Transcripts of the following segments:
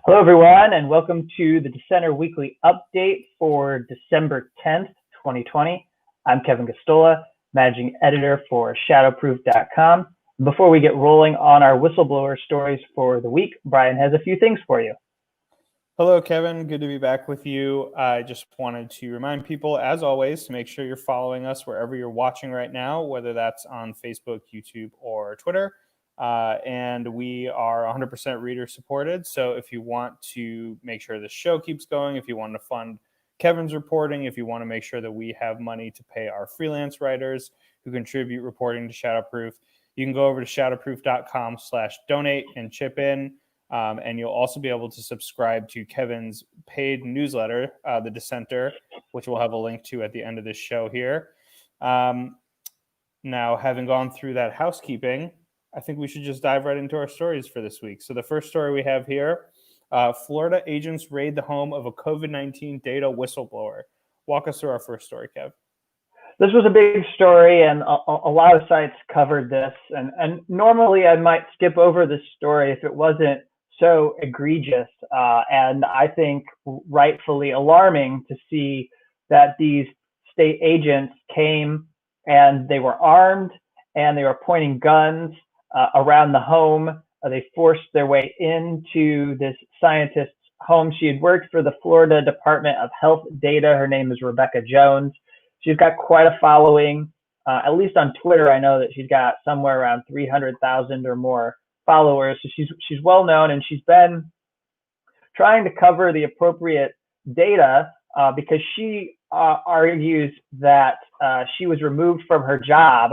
Hello, everyone, and welcome to the Dissenter Weekly update for December 10th, 2020. I'm Kevin Gosztola, managing editor for Shadowproof.com. Before we get rolling on our whistleblower stories for the week, Brian has a few things for you. Hello, Kevin. Good to be back with you. I just wanted to remind people, as always, to make sure you're following us wherever you're watching right now, whether that's on Facebook, YouTube, or Twitter. And we are 100% reader supported. So if you want to make sure the show keeps going, if you want to fund Kevin's reporting, if you want to make sure that we have money to pay our freelance writers who contribute reporting to Shadowproof, you can go over to shadowproof.com/donate and chip in. And you'll also be able to subscribe to Kevin's paid newsletter, The Dissenter, which we'll have a link to at the end of this show here. Now, having gone through that housekeeping, I think we should just dive right into our stories for this week. So the first story we have here, Florida agents raid the home of a COVID-19 data whistleblower. Walk us through our first story, Kev. This was a big story, and a lot of sites covered this. And normally I might skip over this story if it wasn't so egregious and I think rightfully alarming to see that these state agents came and they were armed and they were pointing guns around the home. They forced their way into this scientist's home. She had worked for the Florida Department of Health Data. Her name is Rebekah Jones. She's got quite a following. At least on Twitter, I know that she's got somewhere around 300,000 or more followers. So she's well known, and she's been trying to cover the appropriate data because she argues that she was removed from her job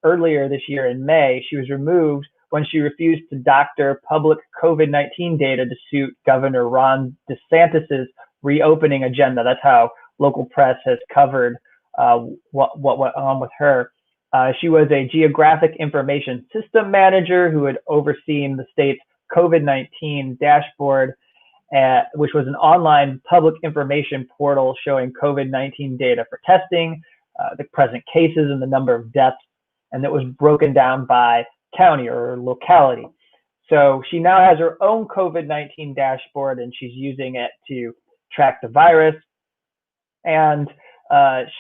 earlier this year in May. She was removed when she refused to doctor public COVID-19 data to suit Governor Ron DeSantis's reopening agenda. That's how local press has covered what went on with her. She was a geographic information system manager who had overseen the state's COVID-19 dashboard, which was an online public information portal showing COVID-19 data for testing, the present cases and the number of deaths, and that was broken down by county or locality. So she now has her own COVID-19 dashboard, and she's using it to track the virus. And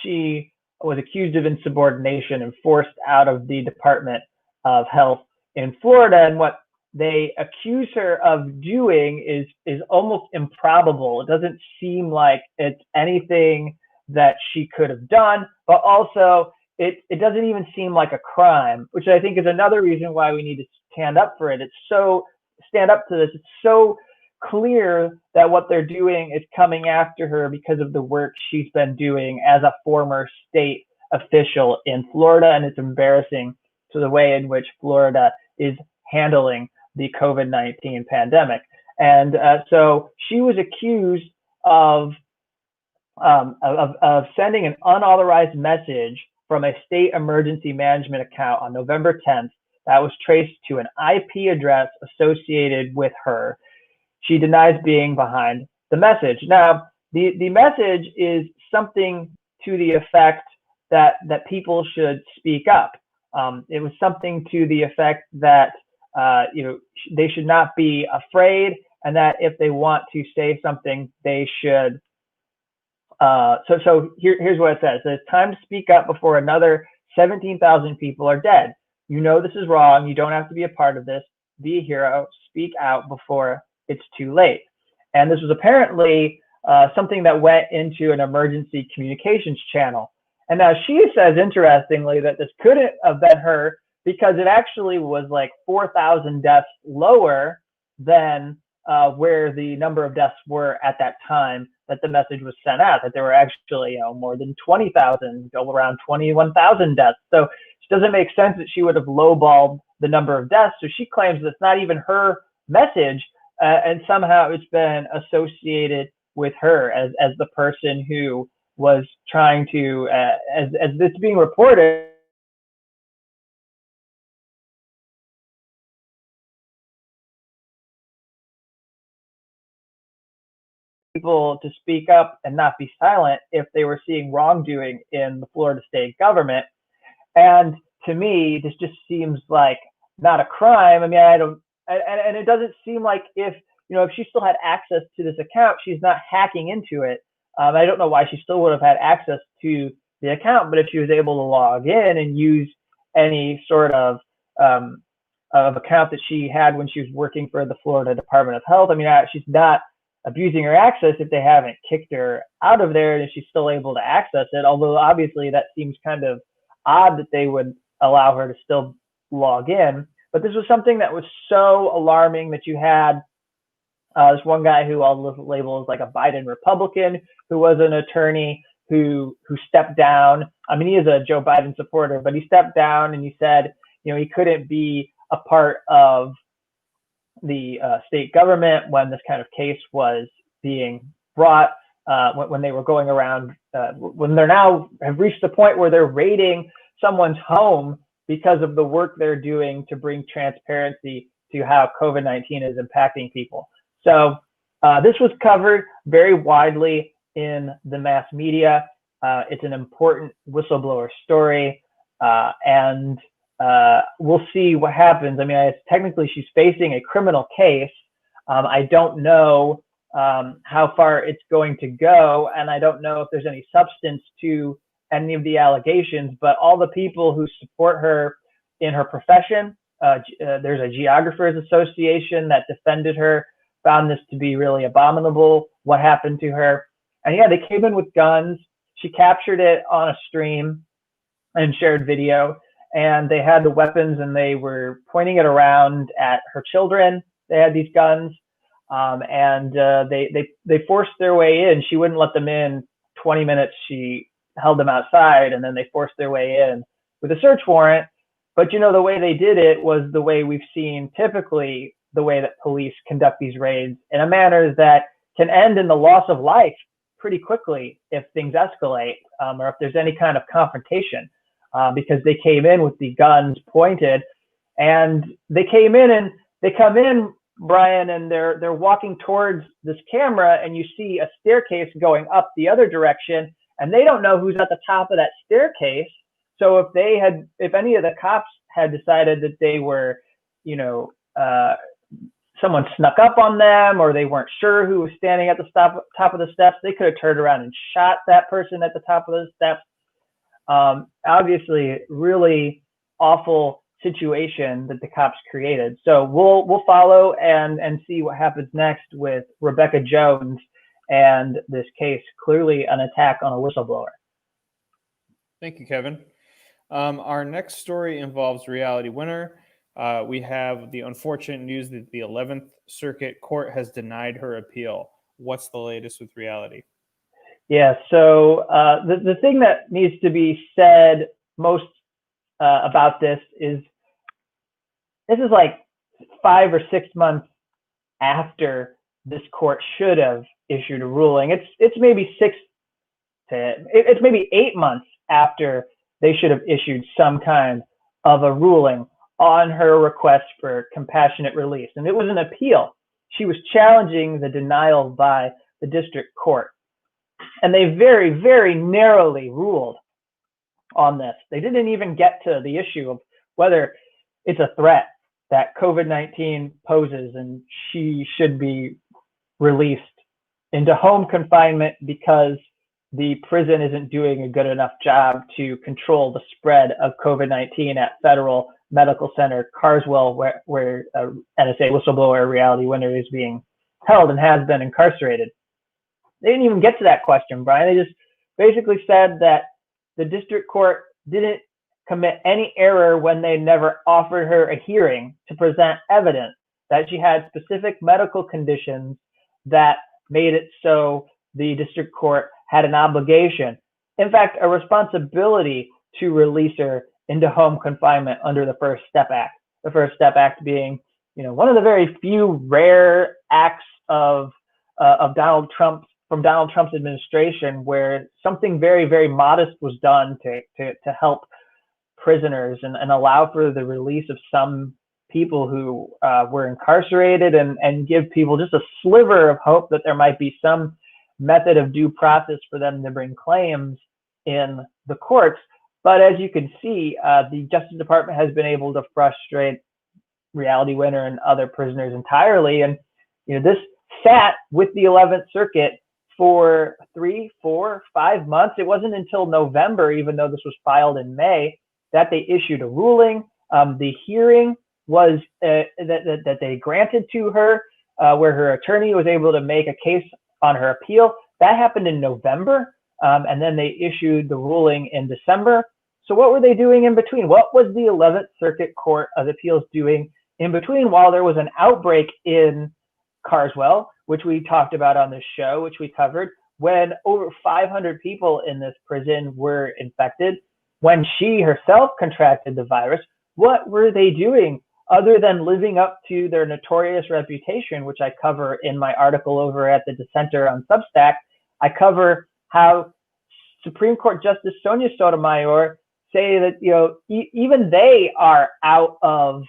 she was accused of insubordination and forced out of the Department of Health in Florida. And what they accuse her of doing is almost improbable. It doesn't seem like it's anything that she could have done, but also it doesn't even seem like a crime, which I think is another reason why we need to stand up for it. Stand up to this. It's so clear that what they're doing is coming after her because of the work she's been doing as a former state official in Florida, and it's embarrassing to the way in which Florida is handling the COVID-19 pandemic. And so she was accused of sending an unauthorized message from a state emergency management account on November 10th that was traced to an IP address associated with her. She denies being behind the message. Now, the message is something to the effect that people should speak up. It was something to the effect that they should not be afraid, and that if they want to say something, they should. So here's what it says. It says, time to speak up before another 17,000 people are dead. You know this is wrong. You don't have to be a part of this. Be a hero. Speak out before it's too late. And this was apparently something that went into an emergency communications channel. And now she says, interestingly, that this couldn't have been her because it actually was like 4,000 deaths lower than where the number of deaths were at that time that the message was sent out, that there were actually more than 20,000, around 21,000 deaths. So it doesn't make sense that she would have lowballed the number of deaths. So she claims that it's not even her message, and somehow it's been associated with her as the person who was trying to, as this being reported, people to speak up and not be silent if they were seeing wrongdoing in the Florida state government. And to me, this just seems like not a crime. I mean, I don't, and it doesn't seem like if if she still had access to this account, she's not hacking into it. I don't know why she still would have had access to the account, but if she was able to log in and use any sort of account that she had when she was working for the Florida Department of Health, she's not abusing her access if they haven't kicked her out of there, and if she's still able to access it. Although obviously that seems kind of odd that they would allow her to still log in. But this was something that was so alarming that you had this one guy who I'll label as like a Biden Republican, who was an attorney who stepped down. He is a Joe Biden supporter, but he stepped down and he said, he couldn't be a part of the state government when this kind of case was being brought, when they were going around, when they're now have reached the point where they're raiding someone's home because of the work they're doing to bring transparency to how COVID-19 is impacting people. So this was covered very widely in the mass media. It's an important whistleblower story, and we'll see what happens. Technically she's facing a criminal case. I don't know how far it's going to go, and I don't know if there's any substance to any of the allegations, but all the people who support her in her profession, there's a Geographers Association that defended her, found this to be really abominable, what happened to her. And yeah, they came in with guns. She captured it on a stream and shared video, and they had the weapons and they were pointing it around at her children. They had these guns, and they forced their way in. She wouldn't let them in. 20 minutes she held them outside, and then they forced their way in with a search warrant. But the way they did it was the way we've seen typically the way that police conduct these raids, in a manner that can end in the loss of life pretty quickly if things escalate, or if there's any kind of confrontation, because they came in with the guns pointed, and they come in, Brian, and they're walking towards this camera, and you see a staircase going up the other direction, and they don't know who's at the top of that staircase. So if any of the cops had decided that they were, someone snuck up on them, or they weren't sure who was standing at the top of the steps, they could have turned around and shot that person at the top of the steps. Obviously, really awful situation that the cops created. So we'll follow and see what happens next with Rebekah Jones and this case, clearly an attack on a whistleblower. Thank you, Kevin. Our next story involves Reality Winner. We have the unfortunate news that the 11th Circuit Court has denied her appeal. What's the latest with Reality? Yeah, so the thing that needs to be said most about this is like 5 or 6 months after this court should have issued a ruling. It's maybe 8 months after they should have issued some kind of a ruling on her request for compassionate release. And it was an appeal. She was challenging the denial by the district court. And they very, very narrowly ruled on this. They didn't even get to the issue of whether it's a threat that COVID-19 poses and she should be released into home confinement because the prison isn't doing a good enough job to control the spread of COVID-19 at Federal Medical Center Carswell, where NSA whistleblower Reality Winner is being held and has been incarcerated. They didn't even get to that question, Brian. They just basically said that the district court didn't commit any error when they never offered her a hearing to present evidence that she had specific medical conditions that made it so the district court had an obligation, in fact, a responsibility to release her into home confinement under the First Step Act. The First Step Act being, one of the very few rare acts of Donald Trump's administration where something very, very modest was done to help prisoners and allow for the release of some people who were incarcerated and give people just a sliver of hope that there might be some method of due process for them to bring claims in the courts. But as you can see, the Justice Department has been able to frustrate Reality Winner and other prisoners entirely. And This sat with the 11th Circuit for 3, 4, 5 months. It wasn't until November, even though this was filed in May, that they issued a ruling. The hearing was that they granted to her, where her attorney was able to make a case on her appeal. That happened in November, and then they issued the ruling in December. So what were they doing in between? What was the 11th Circuit Court of Appeals doing in between while there was an outbreak in Carswell, which we talked about on this show, which we covered, when over 500 people in this prison were infected, when she herself contracted the virus? What were they doing other than living up to their notorious reputation, which I cover in my article over at the Dissenter on Substack? I cover how Supreme Court Justice Sonia Sotomayor say that even they are out of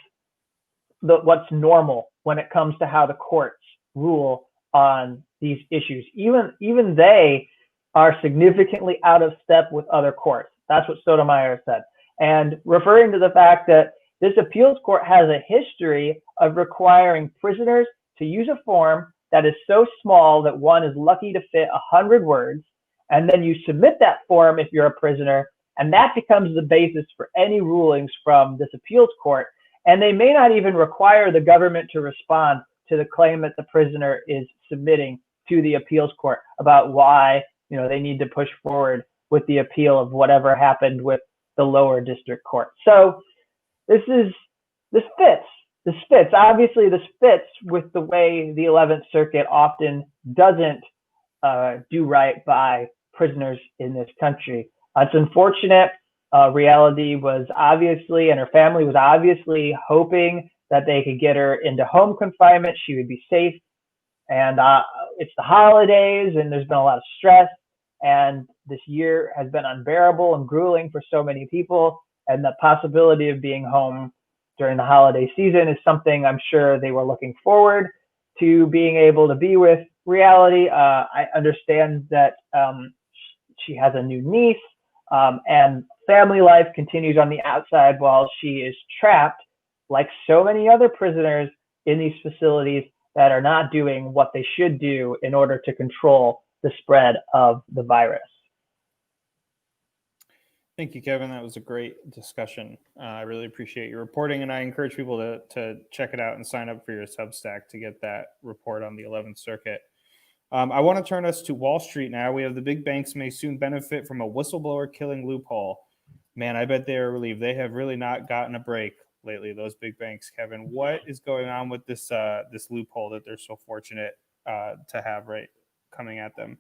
what's normal when it comes to how the courts rule on these issues. Even they are significantly out of step with other courts. That's what Sotomayor said. And referring to the fact that this appeals court has a history of requiring prisoners to use a form that is so small that one is lucky to fit 100 words, and then you submit that form if you're a prisoner, and that becomes the basis for any rulings from this appeals court. And they may not even require the government to respond to the claim that the prisoner is submitting to the appeals court about why they need to push forward with the appeal of whatever happened with the lower district court. So this fits. Obviously, this fits with the way the 11th Circuit often doesn't do right by prisoners in this country. It's unfortunate. Reality was obviously, and her family was obviously hoping that they could get her into home confinement. She would be safe. And it's the holidays, and there's been a lot of stress. And this year has been unbearable and grueling for so many people. And the possibility of being home during the holiday season is something I'm sure they were looking forward to being able to be with. Reality, I understand that she has a new niece, and family life continues on the outside while she is trapped, like so many other prisoners in these facilities that are not doing what they should do in order to control the spread of the virus. Thank you, Kevin. That was a great discussion. I really appreciate your reporting, and I encourage people to check it out and sign up for your Substack to get that report on the 11th Circuit. I want to turn us to Wall Street now. We have the big banks may soon benefit from a whistleblower-killing loophole. Man, I bet they are relieved. They have really not gotten a break lately, those big banks. Kevin, what is going on with this loophole that they're so fortunate to have right coming at them?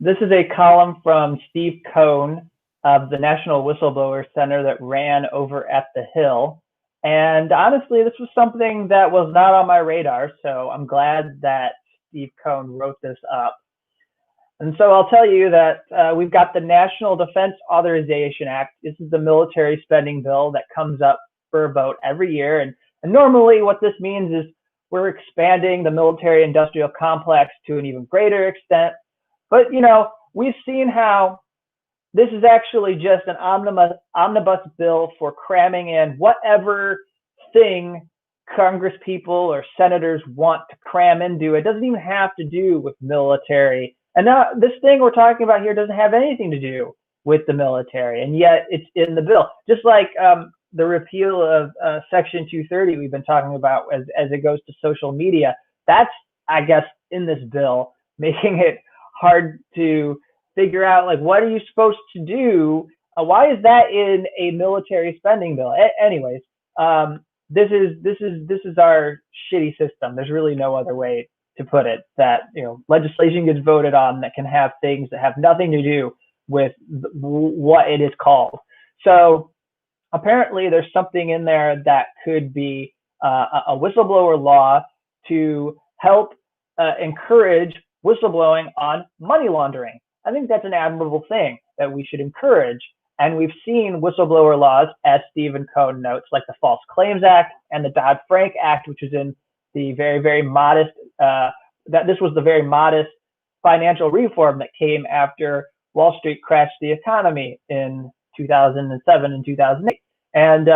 This is a column from Steve Cohn of the National Whistleblower Center that ran over at the Hill. And honestly, this was something that was not on my radar. So I'm glad that Steve Cohn wrote this up. And so I'll tell you that we've got the National Defense Authorization Act. This is the military spending bill that comes up for a vote every year. And normally what this means is we're expanding the military industrial complex to an even greater extent. But, we've seen how this is actually just an omnibus bill for cramming in whatever thing Congress people or senators want to cram into. It doesn't even have to do with military. And now this thing we're talking about here doesn't have anything to do with the military, and yet it's in the bill. Just like the repeal of Section 230 we've been talking about as it goes to social media. That's, I guess, in this bill, making it hard to figure out, like, what are you supposed to do? Why is that in a military spending bill? Anyways, this is our shitty system. There's really no other way to put it. That legislation gets voted on that can have things that have nothing to do with what it is called. So apparently, there's something in there that could be a whistleblower law to help encourage whistleblowing on money laundering. I think that's an admirable thing that we should encourage. And we've seen whistleblower laws, as Stephen Cohn notes, like the False Claims Act and the Dodd-Frank Act, which is in the very, very modest, this was the very modest financial reform that came after Wall Street crashed the economy in 2007 and 2008. And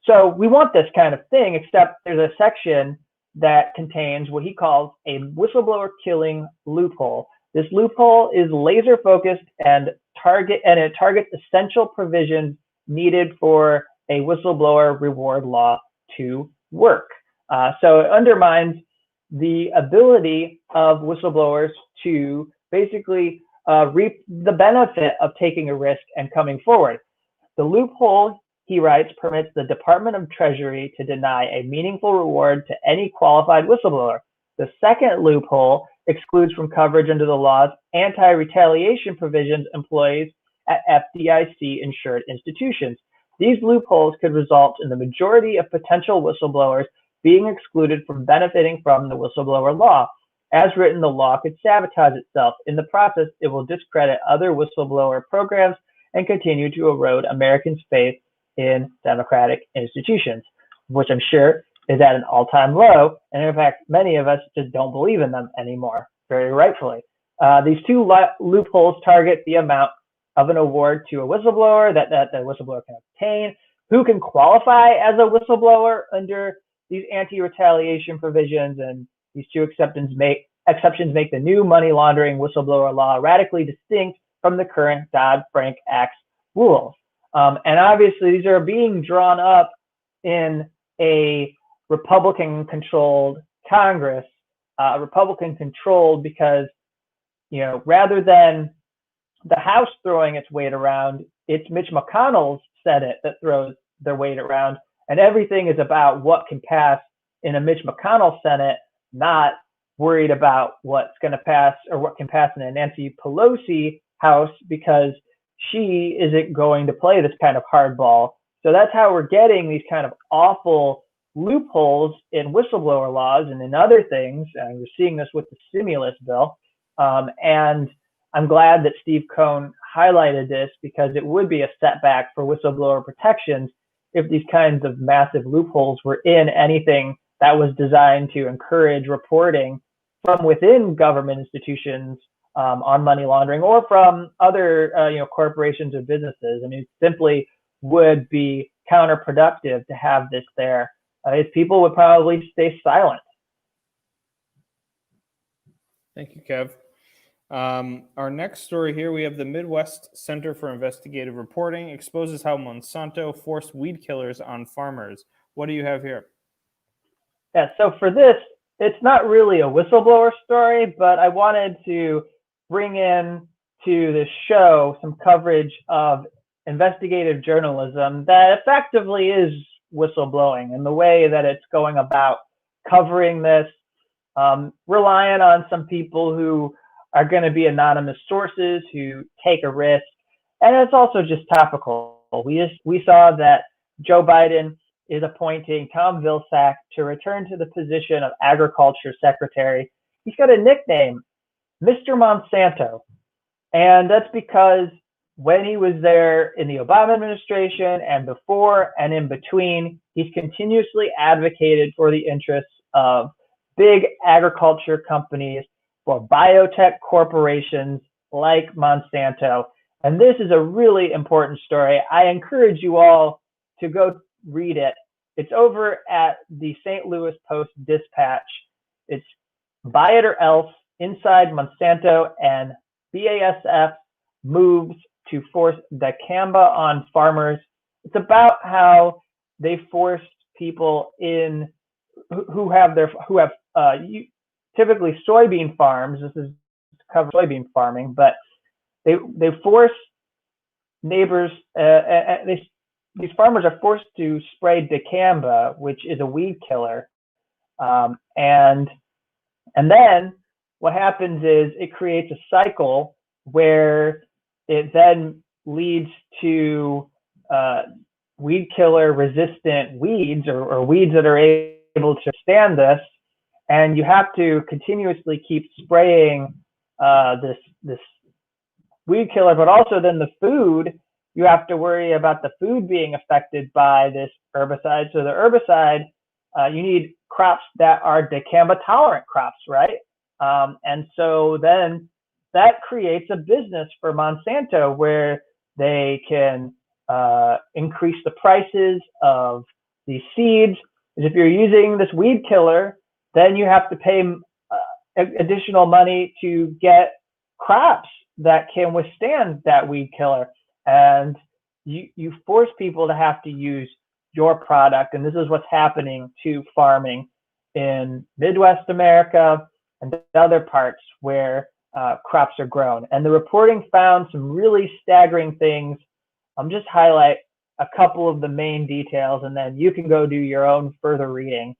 so we want this kind of thing, except there's a section that contains what he calls a whistleblower-killing loophole. This loophole is laser focused and it targets essential provisions needed for a whistleblower reward law to work. So it undermines the ability of whistleblowers to basically reap the benefit of taking a risk and coming forward. The loophole, he writes, permits the Department of Treasury to deny a meaningful reward to any qualified whistleblower. The second loophole excludes from coverage under the law's anti-retaliation provisions employees at FDIC-insured institutions. These loopholes could result in the majority of potential whistleblowers being excluded from benefiting from the whistleblower law. As written, the law could sabotage itself. In the process, it will discredit other whistleblower programs and continue to erode Americans' faith in democratic institutions, which I'm sure is at an all-time low. And in fact, many of us just don't believe in them anymore, very rightfully. These two loopholes target the amount of an award to a whistleblower that the whistleblower can obtain, who can qualify as a whistleblower under these anti-retaliation provisions, and these two exceptions make the new money laundering whistleblower law radically distinct from the current Dodd-Frank Act rules. And obviously, these are being drawn up in a Republican-controlled Congress, Republican-controlled because, rather than the House throwing its weight around, it's Mitch McConnell's Senate that throws their weight around, and everything is about what can pass in a Mitch McConnell Senate, not worried about what's going to pass or what can pass in a Nancy Pelosi House, because she isn't going to play this kind of hardball. So that's how we're getting these kind of awful loopholes in whistleblower laws and in other things. And we're seeing this with the stimulus bill. And I'm glad that Steve Cohn highlighted this, because it would be a setback for whistleblower protections if these kinds of massive loopholes were in anything that was designed to encourage reporting from within government institutions on money laundering, or from other corporations or businesses. I mean, it simply would be counterproductive to have this there. If people would probably stay silent. Thank you, Kev. Our next story here, we have the Midwest Center for Investigative Reporting exposes how Monsanto forced weed killers on farmers. What do you have here? Yeah, so for this, it's not really a whistleblower story, but I wanted to bring in to the show some coverage of investigative journalism that effectively is whistleblowing, and the way that it's going about covering this, relying on some people who are going to be anonymous sources who take a risk. And it's also just topical. We saw that Joe Biden is appointing Tom Vilsack to return to the position of Agriculture Secretary. He's got a nickname, Mr. Monsanto. And that's because when he was there in the Obama administration and before and in between, he's continuously advocated for the interests of big agriculture companies, for biotech corporations like Monsanto. And this is a really important story. I encourage you all to go read it. It's over at the St. Louis Post-Dispatch. It's Buy It or Else, Inside Monsanto and BASF Moves to Force Dicamba on Farmers. It's about how they forced people in who have typically soybean farms. This is covered soybean farming, but they force neighbors. These farmers are forced to spray dicamba, which is a weed killer, and then what happens is it creates a cycle where it then leads to weed killer resistant weeds, or weeds that are able to stand this. And you have to continuously keep spraying this weed killer, but also then the food, you have to worry about the food being affected by this herbicide. So the herbicide, you need crops that are dicamba tolerant crops, right? And so then that creates a business for Monsanto where they can increase the prices of these seeds. Because if you're using this weed killer, then you have to pay additional money to get crops that can withstand that weed killer. And you force people to have to use your product. And this is what's happening to farming in Midwest America and other parts where crops are grown. And the reporting found some really staggering things. I'm just highlight a couple of the main details, and then you can go do your own further reading.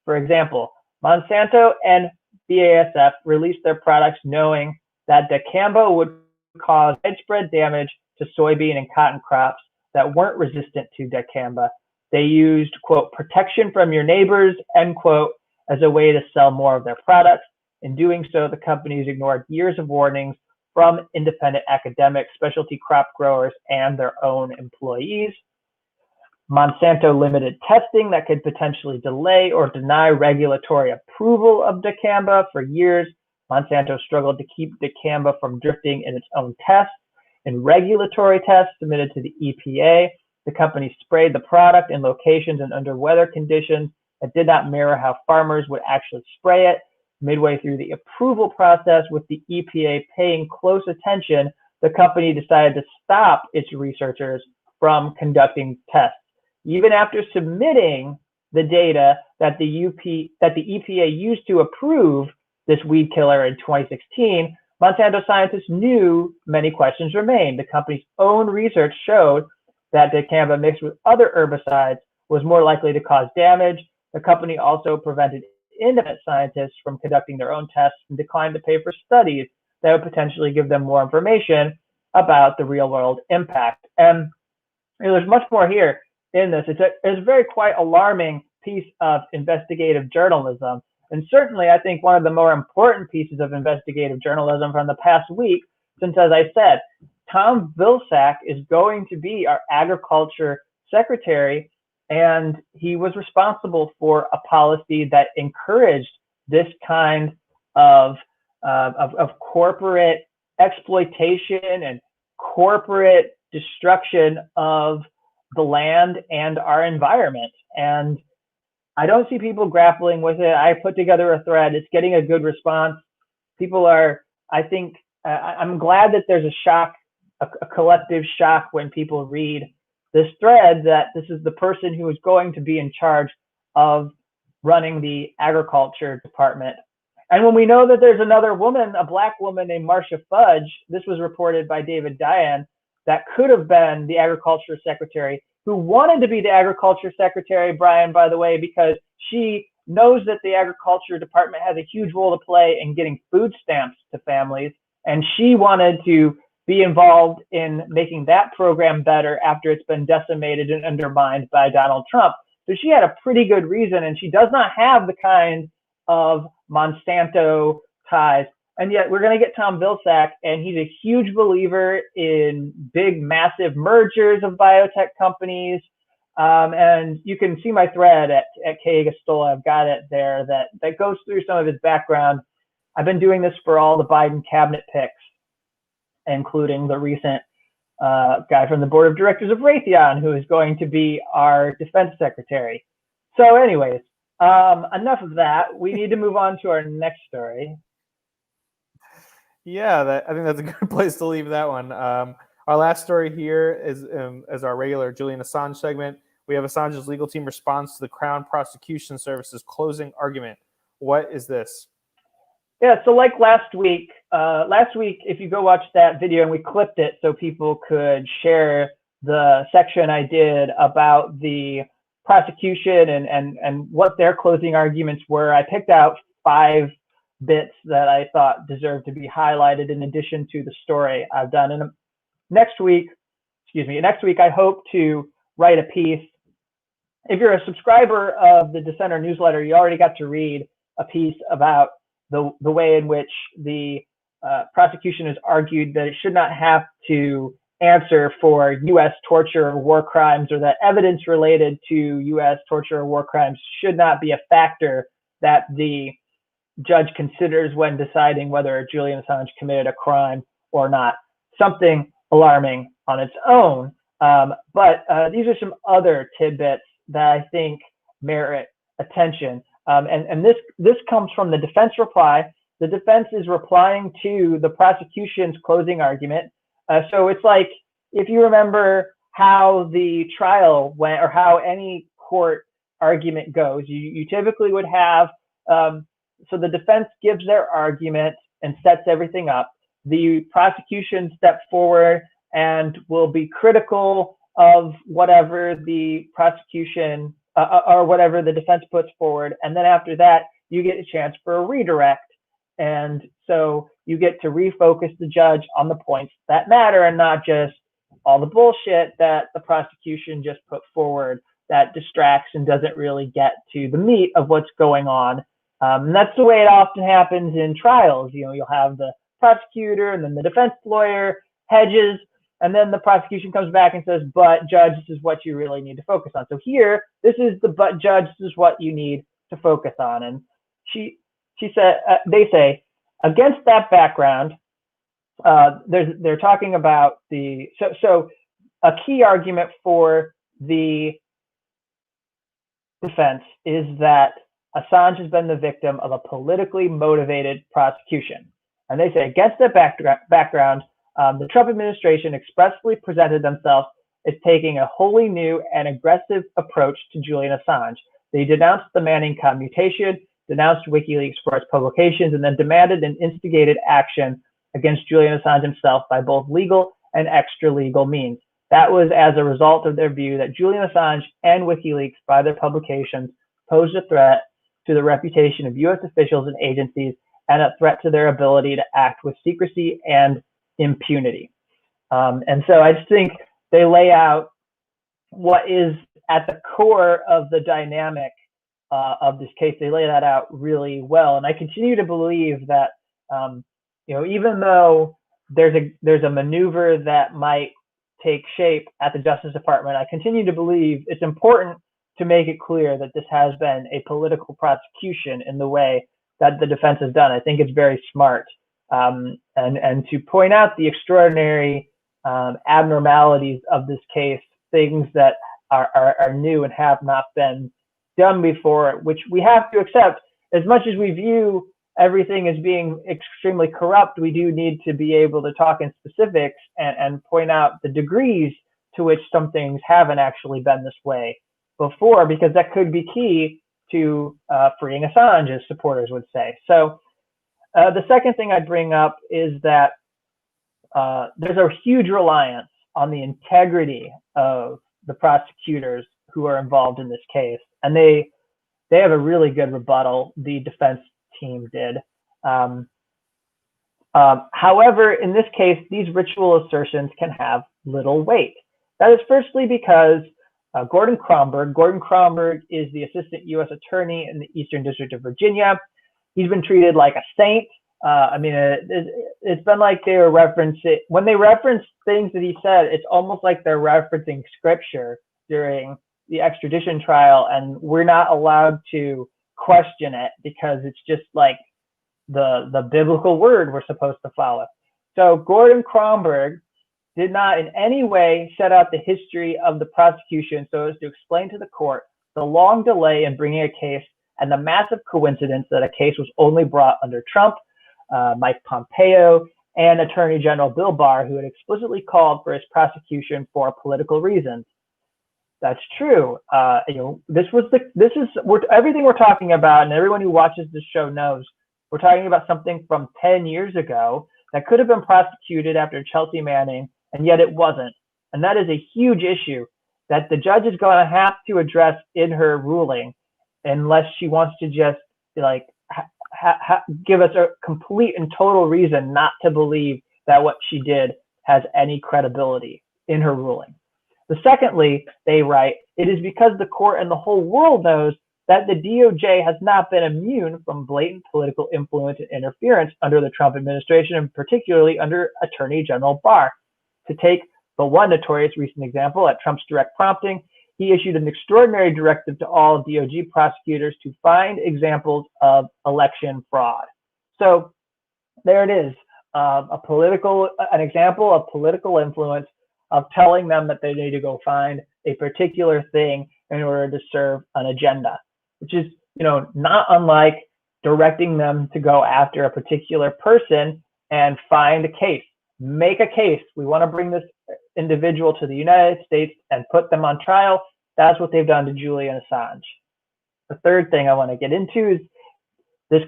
For example, Monsanto and BASF released their products knowing that dicamba would cause widespread damage to soybean and cotton crops that weren't resistant to dicamba. They used, quote, protection from your neighbors, end quote, as a way to sell more of their products. In doing so, the companies ignored years of warnings from independent academics, specialty crop growers, and their own employees. Monsanto limited testing that could potentially delay or deny regulatory approval of dicamba. For years, Monsanto struggled to keep dicamba from drifting in its own tests. In regulatory tests submitted to the EPA, the company sprayed the product in locations and under weather conditions that did not mirror how farmers would actually spray it. Midway through the approval process, with the EPA paying close attention, the company decided to stop its researchers from conducting tests. Even after submitting the data that the EPA used to approve this weed killer in 2016, Monsanto scientists knew many questions remained. The company's own research showed that dicamba mixed with other herbicides was more likely to cause damage. The company also prevented independent scientists from conducting their own tests and declined to pay for studies that would potentially give them more information about the real world impact. And there's much more here in this. It's a very quite alarming piece of investigative journalism. And certainly, I think one of the more important pieces of investigative journalism from the past week, since, as I said, Tom Vilsack is going to be our agriculture secretary, and he was responsible for a policy that encouraged this kind of corporate exploitation and corporate destruction of the land and our environment. And I don't see people grappling with it. I put together a thread. It's getting a good response. People are, I think, I'm glad that there's a shock, a collective shock when people read this thread that this is the person who is going to be in charge of running the agriculture department. And when we know that there's another woman, a black woman named Marcia Fudge, this was reported by David Diane, that could have been the agriculture secretary, who wanted to be the agriculture secretary, Brian, by the way, because she knows that the agriculture department has a huge role to play in getting food stamps to families. And she wanted to be involved in making that program better after it's been decimated and undermined by Donald Trump. So she had a pretty good reason, and she does not have the kind of Monsanto ties. And yet we're going to get Tom Vilsack, and he's a huge believer in big, massive mergers of biotech companies. And you can see my thread at Kevin Gosztola. I've got it there that goes through some of his background. I've been doing this for all the Biden cabinet picks, including the recent guy from the board of directors of Raytheon, who is going to be our defense secretary. So anyways, enough of that. We need to move on to our next story. Yeah, I think that's a good place to leave that one. Our last story here is as our regular Julian Assange segment. We have Assange's legal team response to the Crown Prosecution Service's closing argument. What is this? Yeah, so like last week, if you go watch that video, and we clipped it so people could share the section I did about the prosecution and what their closing arguments were. I picked out 5 bits that I thought deserved to be highlighted in addition to the story I've done. And next week, I hope to write a piece. If you're a subscriber of the Dissenter newsletter, you already got to read a piece about the way in which the prosecution has argued that it should not have to answer for U.S. torture or war crimes, or that evidence related to U.S. torture or war crimes should not be a factor that the judge considers when deciding whether Julian Assange committed a crime or not. Something alarming on its own. But these are some other tidbits that I think merit attention. And this comes from the defense reply. The defense is replying to the prosecution's closing argument. So it's like, if you remember how the trial went, or how any court argument goes, you typically would have, so the defense gives their argument and sets everything up. The prosecution steps forward and will be critical of whatever the prosecution or whatever the defense puts forward. And then after that, you get a chance for a redirect. And so you get to refocus the judge on the points that matter, and not just all the bullshit that the prosecution just put forward that distracts and doesn't really get to the meat of what's going on. And that's the way it often happens in trials. You know, you'll have the prosecutor and then the defense lawyer hedges, and then the prosecution comes back and says, but judge, this is what you really need to focus on. So here, this is the but judge, this is what you need to focus on. And she said, they say, against that background, they're talking about so a key argument for the defense is that Assange has been the victim of a politically motivated prosecution. And they say, against that background, the Trump administration expressly presented themselves as taking a wholly new and aggressive approach to Julian Assange. They denounced the Manning commutation, denounced WikiLeaks for its publications, and then demanded and instigated action against Julian Assange himself by both legal and extra-legal means. That was as a result of their view that Julian Assange and WikiLeaks, by their publications, posed a threat to the reputation of U.S. officials and agencies, and a threat to their ability to act with secrecy and impunity. And so I just think they lay out what is at the core of the dynamic of this case. They lay that out really well. And I continue to believe that, even though there's a maneuver that might take shape at the Justice Department, I continue to believe it's important to make it clear that this has been a political prosecution in the way that the defense has done. I think it's very smart. And to point out the extraordinary abnormalities of this case, things that are new and have not been done before, which we have to accept. As much as we view everything as being extremely corrupt, we do need to be able to talk in specifics and point out the degrees to which some things haven't actually been this way before, because that could be key to freeing Assange, as supporters would say. So the second thing I'd bring up is that there's a huge reliance on the integrity of the prosecutors who are involved in this case. And they have a really good rebuttal, the defense team did. However, in this case, these ritual assertions can have little weight. That is firstly because Gordon Cromberg is the assistant U.S. attorney in the Eastern District of Virginia. He's been treated like a saint. It's been like they were referencing, when they reference things that he said, it's almost like they're referencing scripture during the extradition trial, and we're not allowed to question it because it's just like the biblical word we're supposed to follow. So Gordon Cromberg did not in any way set out the history of the prosecution so as to explain to the court the long delay in bringing a case and the massive coincidence that a case was only brought under Trump, Mike Pompeo, and Attorney General Bill Barr, who had explicitly called for his prosecution for political reasons. That's true. Everything we're talking about, and everyone who watches this show knows, we're talking about something from 10 years ago that could have been prosecuted after Chelsea Manning, and yet it wasn't. And that is a huge issue that the judge is going to have to address in her ruling, unless she wants to just give us a complete and total reason not to believe that what she did has any credibility in her ruling. Secondly, they write, it is because the court and the whole world knows that the DOJ has not been immune from blatant political influence and interference under the Trump administration, and particularly under Attorney General Barr. To take the one notorious recent example, at Trump's direct prompting, he issued an extraordinary directive to all DOJ prosecutors to find examples of election fraud. So there it is, an example of political influence, of telling them that they need to go find a particular thing in order to serve an agenda, which is not unlike directing them to go after a particular person and find a case, make a case. We want to bring this individual to the United States and put them on trial. That's what they've done to Julian Assange. The third thing I want to get into is this: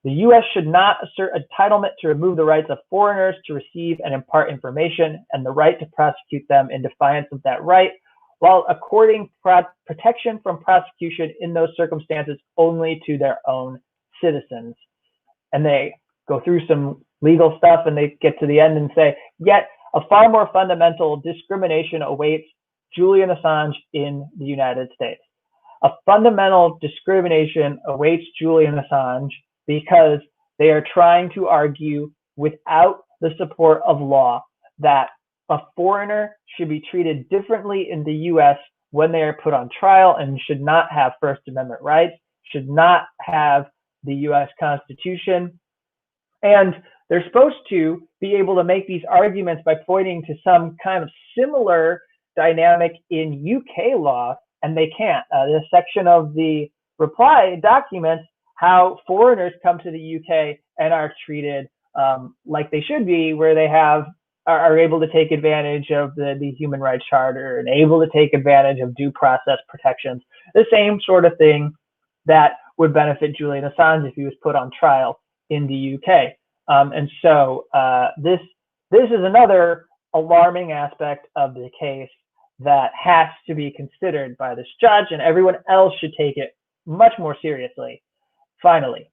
the U.S. should not assert entitlement to remove the rights of foreigners to receive and impart information and the right to prosecute them in defiance of that right, while according protection from prosecution in those circumstances only to their own citizens. And they go through some legal stuff and they get to the end and say, yet a far more fundamental discrimination awaits Julian Assange in the United States. A fundamental discrimination awaits Julian Assange because they are trying to argue without the support of law that a foreigner should be treated differently in the U.S. when they are put on trial and should not have First Amendment rights, should not have the U.S. Constitution. And they're supposed to be able to make these arguments by pointing to some kind of similar dynamic in UK law, and they can't. This section of the reply documents how foreigners come to the UK and are treated like they should be, where they are able to take advantage of the Human Rights Charter and able to take advantage of due process protections, the same sort of thing that would benefit Julian Assange if he was put on trial in the UK. And so this is another alarming aspect of the case that has to be considered by this judge, and everyone else should take it much more seriously. Finally,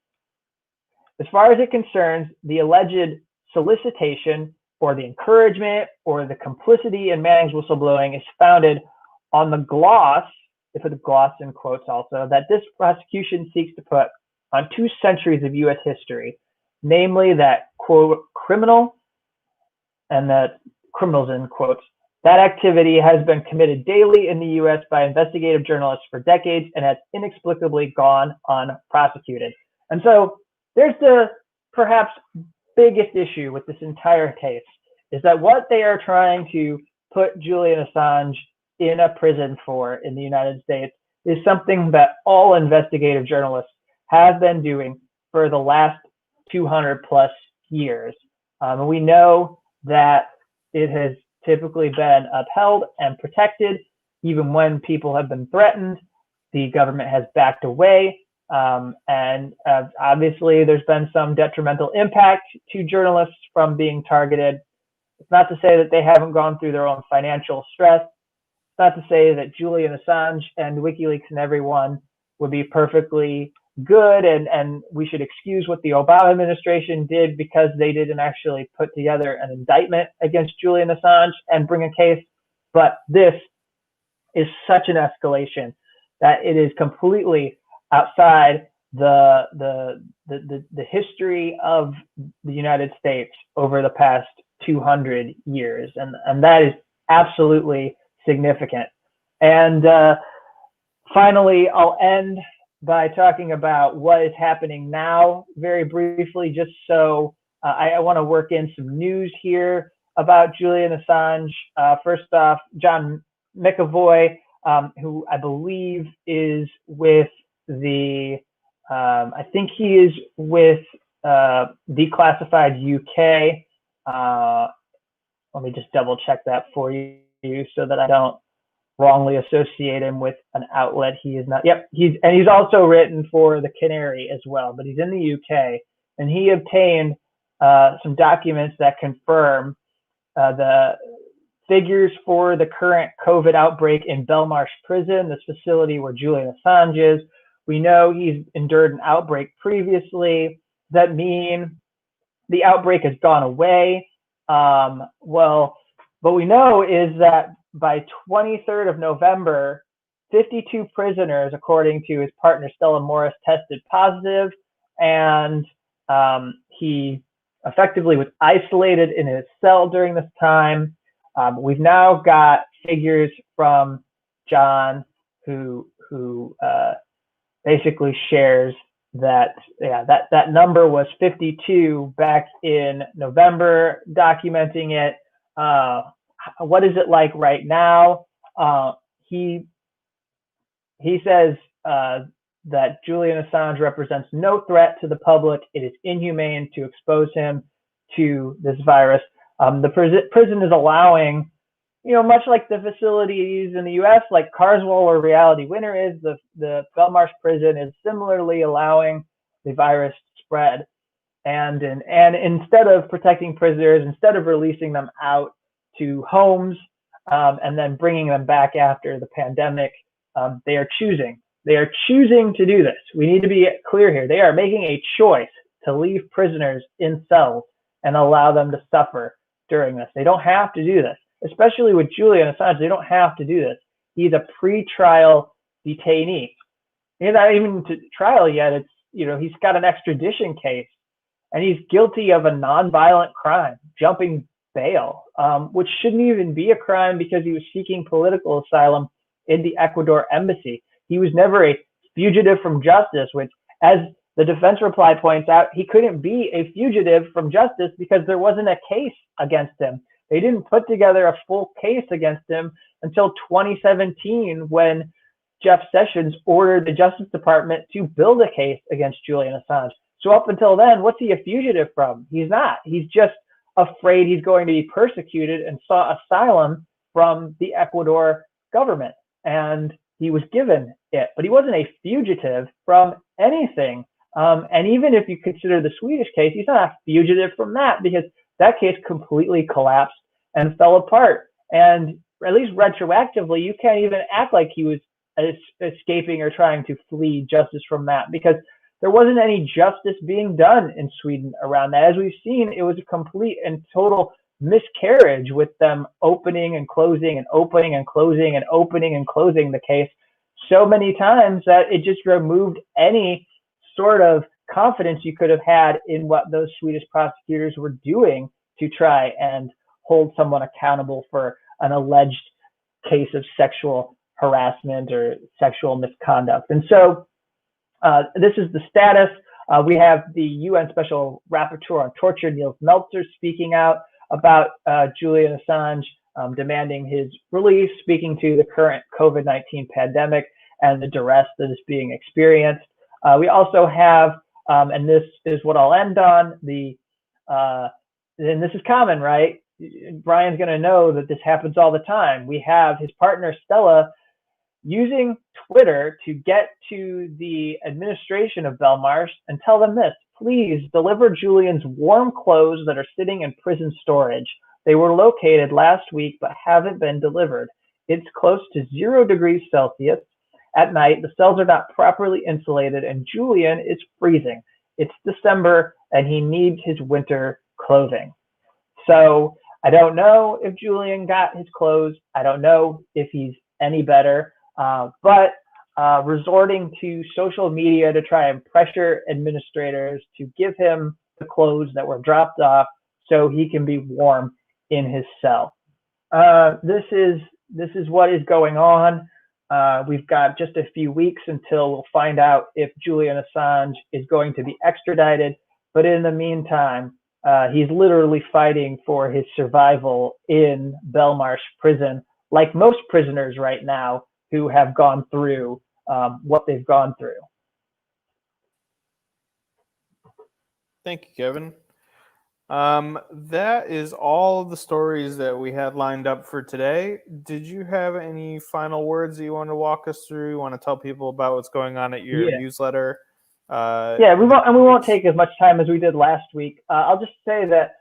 as far as it concerns the alleged solicitation or the encouragement or the complicity in Manning's whistleblowing is founded on the gloss, if it's gloss in quotes also, that this prosecution seeks to put on 2 centuries of U.S. history, namely that, quote, criminal, and that criminals in quotes, that activity has been committed daily in the U.S. by investigative journalists for decades and has inexplicably gone unprosecuted. And so there's the perhaps biggest issue with this entire case, is that what they are trying to put Julian Assange in a prison for in the United States is something that all investigative journalists have been doing for the last 200 plus years. And we know that it has typically been upheld and protected. Even when people have been threatened, the government has backed away. And obviously there's been some detrimental impact to journalists from being targeted. It's not to say that they haven't gone through their own financial stress. It's not to say that Julian Assange and WikiLeaks and everyone would be perfectly good and we should excuse what the Obama administration did because they didn't actually put together an indictment against Julian Assange and bring a case. But this is such an escalation that it is completely outside the history of the United States over the past 200 years, and that is absolutely significant. And finally, I'll end by talking about what is happening now very briefly, just so I want to work in some news here about Julian Assange. First off, John McAvoy, who I believe is with I think he is with Declassified UK. Let me just double check that for you so that I don't wrongly associate him with an outlet he is not. Yep, he's also written for the Canary as well, but he's in the UK, and he obtained some documents that confirm the figures for the current COVID outbreak in Belmarsh Prison, this facility where Julian Assange is. We know he's endured an outbreak previously. Does that mean the outbreak has gone away? Well, what we know is that by 23rd of November, 52 prisoners, according to his partner Stella Morris, tested positive, and he effectively was isolated in his cell during this time. We've now got figures from John who basically shares that that number was 52 back in November, documenting it. What is it like right now? He says that Julian Assange represents no threat to the public. It is inhumane to expose him to this virus. The prison is allowing, much like the facilities in the U.S., like Carswell or Reality Winner is, the Belmarsh prison is similarly allowing the virus to spread. And instead of protecting prisoners, instead of releasing them out to homes and then bringing them back after the pandemic, they are choosing to do this. We need to be clear here. They are making a choice to leave prisoners in cells and allow them to suffer during this. They don't have to do this, especially with Julian Assange. They don't have to do this. He's a pre-trial detainee. He's not even to trial yet. It's, he's got an extradition case, and he's guilty of a nonviolent crime, jumping bail, which shouldn't even be a crime because he was seeking political asylum in the Ecuador embassy. He was never a fugitive from justice, which, as the defense reply points out, he couldn't be a fugitive from justice because there wasn't a case against him. They didn't put together a full case against him until 2017, when Jeff Sessions ordered the Justice Department to build a case against Julian Assange. So up until then, what's he a fugitive from? He's not. He's just afraid he's going to be persecuted and sought asylum from the Ecuador government. And he was given it, but he wasn't a fugitive from anything. And even if you consider the Swedish case, he's not a fugitive from that, because that case completely collapsed and fell apart. And at least retroactively, you can't even act like he was escaping or trying to flee justice from that, because there wasn't any justice being done in Sweden around that. As we've seen, it was a complete and total miscarriage, with them opening and closing and opening and closing and opening and closing the case so many times that it just removed any sort of confidence you could have had in what those Swedish prosecutors were doing to try and hold someone accountable for an alleged case of sexual harassment or sexual misconduct. And so this is the status. We have the UN Special Rapporteur on Torture, Niels Meltzer, speaking out about Julian Assange, demanding his release, speaking to the current COVID-19 pandemic and the duress that is being experienced. We also have, and this is what I'll end on, and this is common, right? Brian's going to know that this happens all the time. We have his partner, Stella, using Twitter to get to the administration of Belmarsh and tell them this: please deliver Julian's warm clothes that are sitting in prison storage. They were located last week but haven't been delivered. It's close to 0 degrees Celsius. At night, the cells are not properly insulated and Julian is freezing. It's December and he needs his winter clothing. So I don't know if Julian got his clothes. I don't know if he's any better. But resorting to social media to try and pressure administrators to give him the clothes that were dropped off so he can be warm in his cell. This is what is going on. We've got just a few weeks until we'll find out if Julian Assange is going to be extradited. But in the meantime, he's literally fighting for his survival in Belmarsh prison, like most prisoners right now who have gone through what they've gone through. Thank you, Kevin. That is all of the stories that we had lined up for today. Did you have any final words that you want to walk us through? You want to tell people about what's going on at your newsletter? We won't take as much time as we did last week. I'll just say that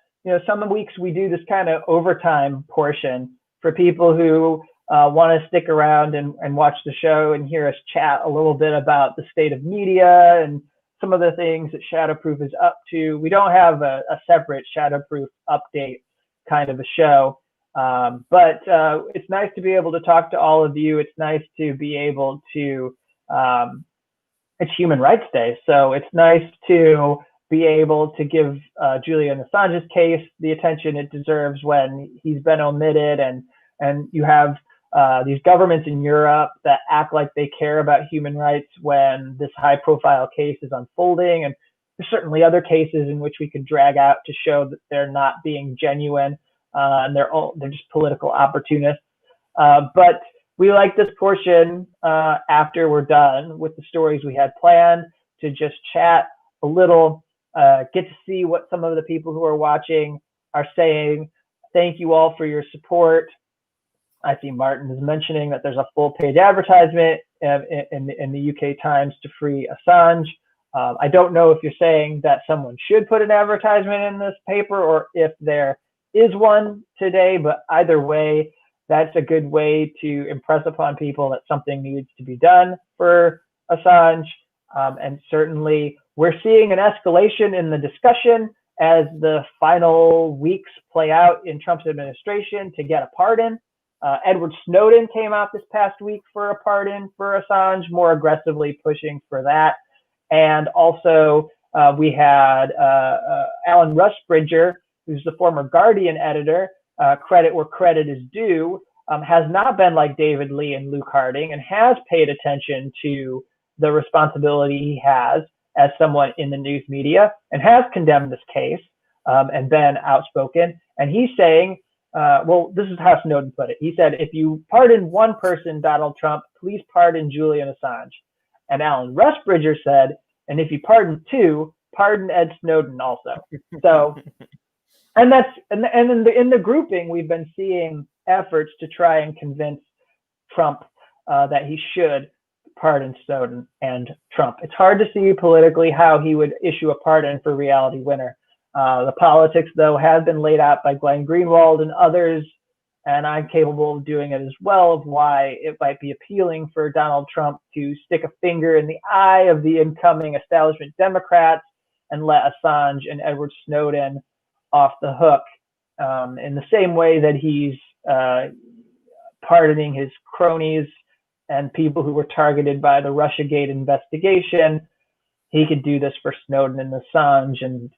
some weeks we do this kind of overtime portion for people who want to stick around and watch the show and hear us chat a little bit about the state of media and some of the things that Shadowproof is up to. We don't have a separate Shadowproof update kind of a show, but it's nice to be able to talk to all of you. It's nice to be able to, it's Human Rights Day, so it's nice to be able to give Julian Assange's case the attention it deserves when he's been omitted, and you have these governments in Europe that act like they care about human rights when this high-profile case is unfolding. And there's certainly other cases in which we could drag out to show that they're not being genuine and they're just political opportunists. But we like this portion after we're done with the stories we had planned to just chat a little, get to see what some of the people who are watching are saying. Thank you all for your support. I see Martin is mentioning that there's a full-page advertisement in the UK Times to free Assange. I don't know if you're saying that someone should put an advertisement in this paper or if there is one today, but either way, that's a good way to impress upon people that something needs to be done for Assange. And certainly we're seeing an escalation in the discussion as the final weeks play out in Trump's administration to get a pardon. Edward Snowden came out this past week for a pardon for Assange, more aggressively pushing for that. And also we had Alan Rusbridger, who's the former Guardian editor, credit where credit is due, has not been like David Lee and Luke Harding and has paid attention to the responsibility he has as someone in the news media and has condemned this case and been outspoken. And he's saying, well, this is how Snowden put it. He said, if you pardon one person, Donald Trump, please pardon Julian Assange. And Alan Rusbridger said, and if you pardon two, pardon Ed Snowden also. So, and that's, and in the grouping, we've been seeing efforts to try and convince Trump that he should pardon Snowden and Trump. It's hard to see politically how he would issue a pardon for Reality Winner. The politics, though, have been laid out by Glenn Greenwald and others, and I'm capable of doing it as well, of why it might be appealing for Donald Trump to stick a finger in the eye of the incoming establishment Democrats and let Assange and Edward Snowden off the hook in the same way that he's pardoning his cronies and people who were targeted by the Russiagate investigation. He could do this for Snowden and Assange, and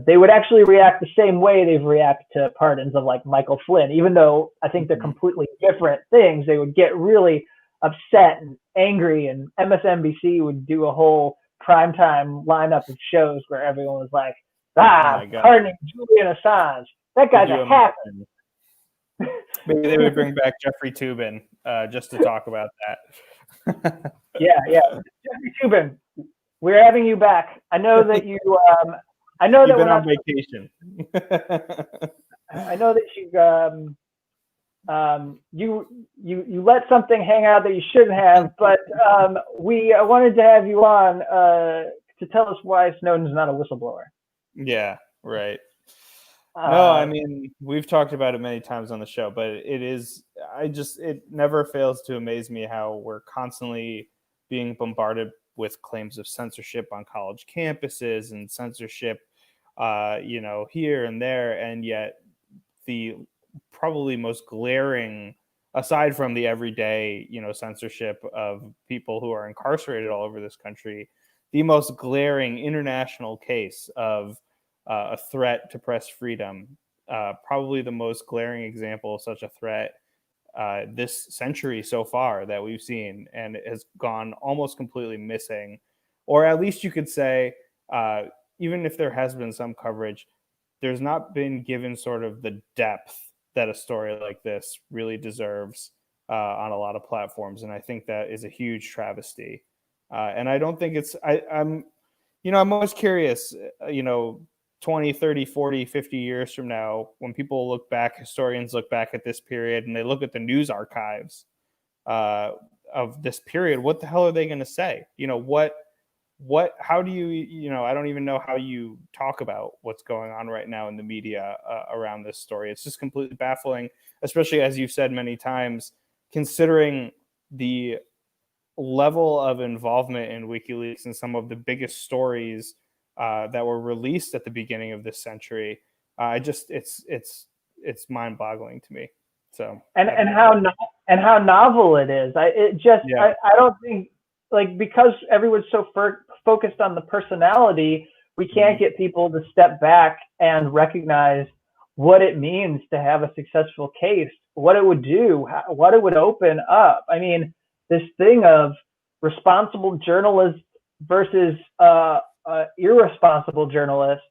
they would actually react the same way they've reacted to pardons of like Michael Flynn, even though I think they're completely different things. They would get really upset and angry, and MSNBC would do a whole primetime lineup of shows where everyone was like, pardoning Julian Assange. That guy's a hacker. Maybe they would bring back Jeffrey Toobin just to talk about that. Yeah. Jeffrey Toobin, we're having you back. I know that you I know You've that been on vacation. I know that you let something hang out that you shouldn't have, but we wanted to have you on to tell us why Snowden's not a whistleblower. Yeah, right. No, I mean, we've talked about it many times on the show, but it never fails to amaze me how we're constantly being bombarded with claims of censorship on college campuses and censorship, here and there. And yet the probably most glaring, aside from the everyday, censorship of people who are incarcerated all over this country, the most glaring international case of a threat to press freedom, probably the most glaring example of such a threat this century so far that we've seen, and it has gone almost completely missing. Or at least you could say, even if there has been some coverage, there's not been given sort of the depth that a story like this really deserves on a lot of platforms. And I think that is a huge travesty. And I don't think I'm always curious, 20, 30, 40, 50 years from now, when people look back, historians look back at this period and they look at the news archives of this period, what the hell are they going to say? How do you, I don't even know how you talk about what's going on right now in the media around this story. It's just completely baffling, especially as you've said many times, considering the level of involvement in WikiLeaks and some of the biggest stories that were released at the beginning of this century. It's mind-boggling to me. So and how novel it is. I don't think, like, because everyone's so focused on the personality, we can't get people to step back and recognize what it means to have a successful case, what it would do, what it would open up. I mean, this thing of responsible journalists versus irresponsible journalist,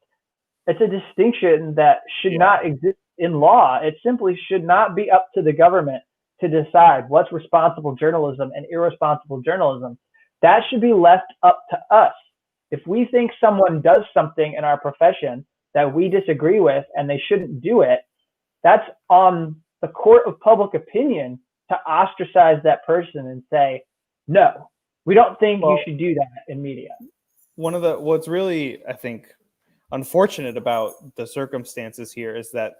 it's a distinction that should not exist in law. It simply should not be up to the government to decide what's responsible journalism and irresponsible journalism. That should be left up to us. If we think someone does something in our profession that we disagree with and they shouldn't do it, that's on the court of public opinion to ostracize that person and say, no, we don't think you should do that in media. What's really, I think, unfortunate about the circumstances here is that,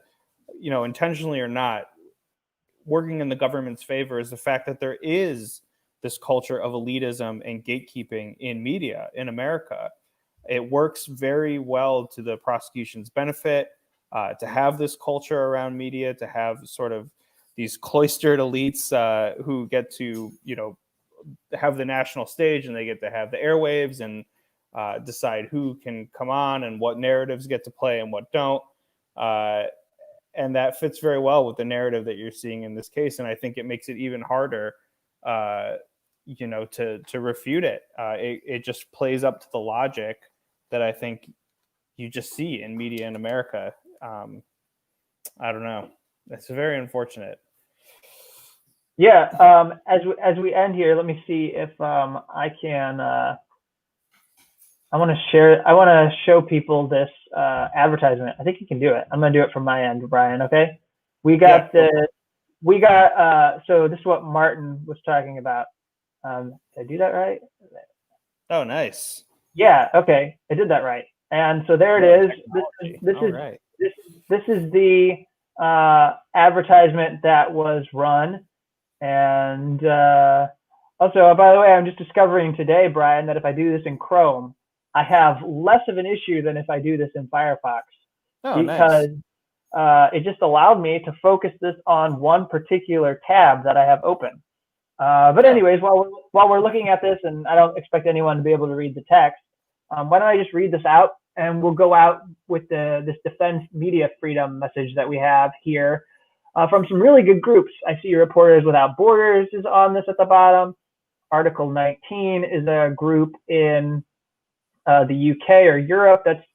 intentionally or not, working in the government's favor is the fact that there is this culture of elitism and gatekeeping in media in America. It works very well to the prosecution's benefit to have this culture around media, to have sort of these cloistered elites who get to, have the national stage, and they get to have the airwaves and decide who can come on and what narratives get to play and what don't. And that fits very well with the narrative that you're seeing in this case. And I think it makes it even harder, to refute it. It just plays up to the logic that I think you just see in media in America. I don't know. It's very unfortunate. Yeah. As we end here, let me see if I can. I want to show people this advertisement. I think you can do it. I'm going to do it from my end, Brian. Okay. So this is what Martin was talking about. Did I do that right? Oh, nice. Yeah. Okay. I did that right. And so there it is. This is the advertisement that was run. And also, by the way, I'm just discovering today, Brian, that if I do this in Chrome, I have less of an issue than if I do this in Firefox. Oh, because it just allowed me to focus this on one particular tab that I have open. But anyways, while we're looking at this, and I don't expect anyone to be able to read the text, why don't I just read this out, and we'll go out with this defense media freedom message that we have here from some really good groups. I see Reporters Without Borders is on this at the bottom. Article 19 is a group in the UK or Europe that's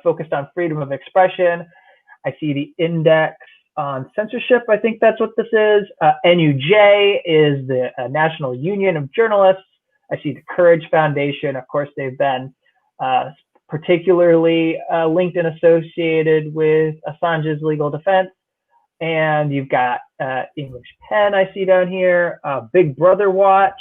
focused on freedom of expression. I see the Index on Censorship. I think that's what this is. NUJ is the National Union of Journalists. I see the Courage Foundation. Of course, they've been particularly linked and associated with Assange's legal defense. And you've got English Pen, I see down here. Big Brother Watch.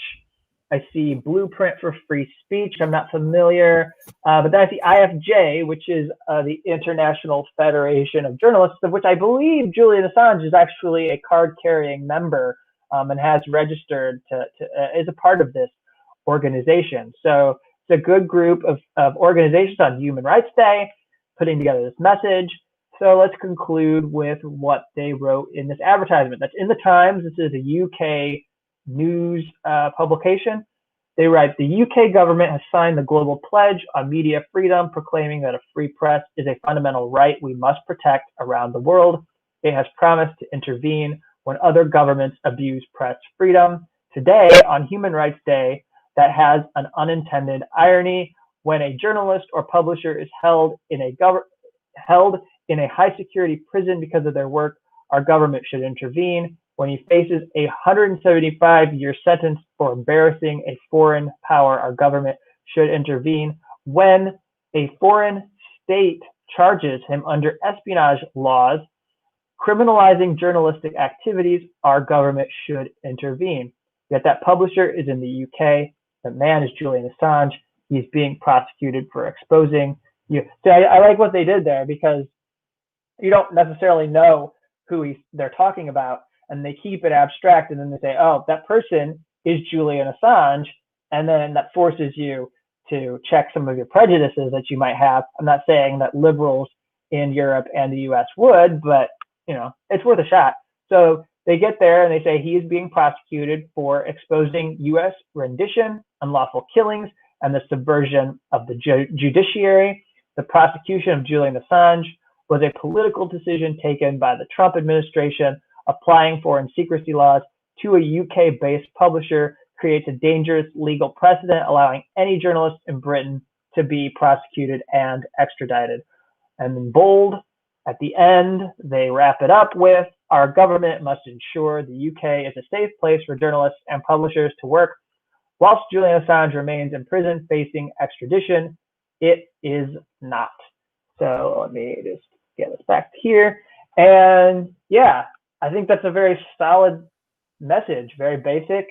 I see Blueprint for Free Speech. I'm not familiar. But then I see IFJ, which is the International Federation of Journalists, of which I believe Julian Assange is actually a card-carrying member and has registered is a part of this organization. So it's a good group of organizations on Human Rights Day putting together this message. So let's conclude with what they wrote in this advertisement. That's in the Times. This is a UK news publication. They write, the UK government has signed the Global Pledge on Media Freedom, proclaiming that a free press is a fundamental right we must protect around the world. It has promised to intervene when other governments abuse press freedom. Today, on Human Rights Day, that has an unintended irony. When a journalist or publisher is held in a high security prison because of their work, our government should intervene. When he faces a 175-year sentence for embarrassing a foreign power, our government should intervene. When a foreign state charges him under espionage laws, criminalizing journalistic activities, our government should intervene. Yet that publisher is in the UK. The man is Julian Assange. He's being prosecuted for exposing you. So I like what they did there, because you don't necessarily know who they're talking about, and they keep it abstract, and then they say, oh, that person is Julian Assange, and then that forces you to check some of your prejudices that you might have. I'm not saying that liberals in Europe and the US would, but it's worth a shot. So they get there and they say he is being prosecuted for exposing US rendition, unlawful killings, and the subversion of the judiciary. The prosecution of Julian Assange was a political decision taken by the Trump administration. Applying foreign secrecy laws to a UK-based publisher creates a dangerous legal precedent, allowing any journalist in Britain to be prosecuted and extradited. And in bold, At the end, they wrap it up with, our government must ensure the UK is a safe place for journalists and publishers to work. Whilst Julian Assange remains in prison facing extradition, it is not. So let me just get us back here. And yeah, I think that's a very solid message, very basic.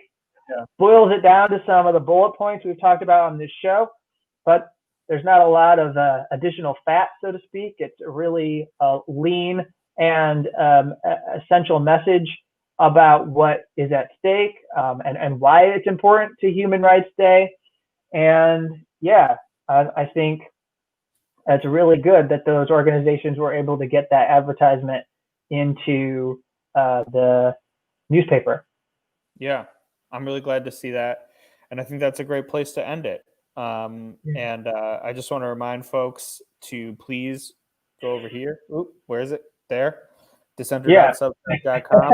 Boils it down to some of the bullet points we've talked about on this show, but there's not a lot of additional fat, so to speak. It's a really lean and essential message about what is at stake and why it's important to Human Rights Day. And yeah, I think it's really good that those organizations were able to get that advertisement into the newspaper. Yeah, I'm really glad to see that. And I think that's a great place to end it. And I just want to remind folks to please go over here. Oop, where is it? There. Dissenter.substack.com.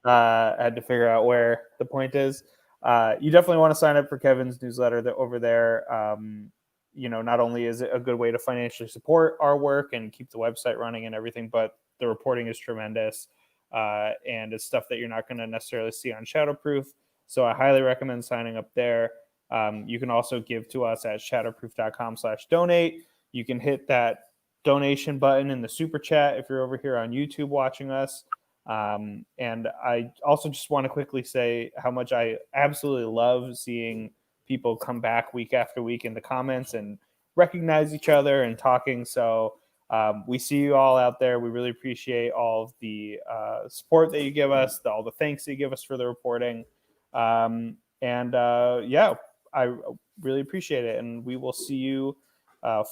I had to figure out where the point is. You definitely want to sign up for Kevin's newsletter over there. Not only is it a good way to financially support our work and keep the website running and everything, but the reporting is tremendous. And it's stuff that you're not going to necessarily see on Shadowproof. So I highly recommend signing up there. You can also give to us at shadowproof.com/donate. You can hit that donation button in the super chat if you're over here on YouTube watching us. And I also just want to quickly say how much I absolutely love seeing people come back week after week in the comments and recognize each other and talking. So we see you all out there. We really appreciate all of the support that you give us, all the thanks that you give us for the reporting. I really appreciate it. And we will see you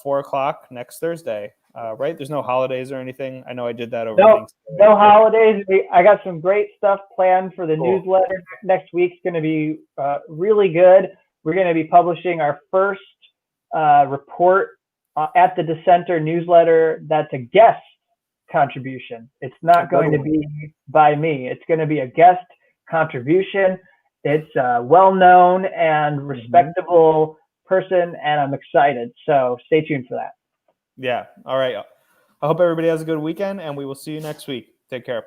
4 o'clock next Thursday. Right? There's no holidays or anything. I know I did that over Thanksgiving. No holidays. I got some great stuff planned for the newsletter. Next week's going to be really good. We're going to be publishing our first report at the Dissenter newsletter that's a guest contribution. It's not going to be by me. It's going to be a guest contribution. It's a well-known and respectable person, and I'm excited. So stay tuned for that. Yeah. All right. I hope everybody has a good weekend, and we will see you next week. Take care.